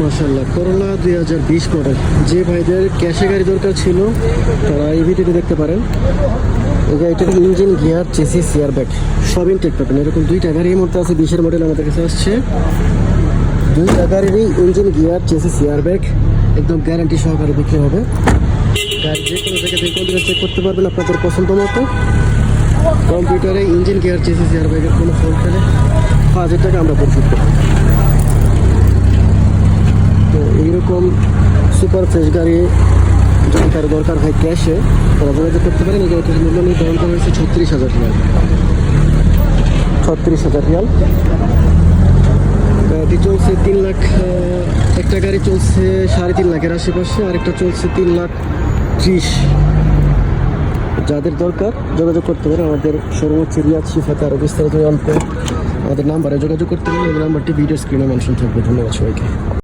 মাশাআল্লাহ, করোলা 2020 মডেল। যে ভাইদের ক্যাশে গাড়ি দরকার ছিল তারা এই ভিডিওটি দেখতে পারেন। এই গাড়িটার engine, gear, chassis, air bag সব ইনটেক পাবেন। এরকম দুইটা গাড়ি এই মুহূর্তে আছে, 20-এর মডেল আমাদের কাছে আসছে। দুইটা গাড়িরই engine, gear, chassis, air bag একদম গ্যারান্টি সহকারে বিক্রি হবে। গাড়ি যে কোনো জায়গা থেকে কন্টিনিউ চেক করতে পারবেন আপনাদের পছন্দ মতো। কম্পিউটারে ইঞ্জিন, গিয়ার, চেসিস, এয়ার ব্যাগের কোনো ফল্ট পেলে 5,000 টাকা আমরা পরিশোধ করব। তো এইরকম সুপার ফ্রেশ গাড়ি যদি কারো দরকার হয় ক্যাশে, তারা যোগাযোগ করতে পারেন। এই গাড়িটির মূল্য নির্ধারণ করা হয়েছে 36,000 রিয়াল। 36,000 রিয়াল। গাড়িটি চলছে 3 লাখ। একটা গাড়ি চলছে 3.5 লাখের আশেপাশে, আরেকটা চলছে 3,30,000। যাদের দরকার যোগাযোগ করতে পারেন। আমাদের সর্বোচ্চ রিয়াদ শিফাতে আরও বিস্তারিত জানতে আমাদের নাম্বারে যোগাযোগ করতে পারেন। এই নাম্বারটি ভিডিও স্ক্রিনে মেনশন থাকবে। ধন্যবাদ সবাইকে।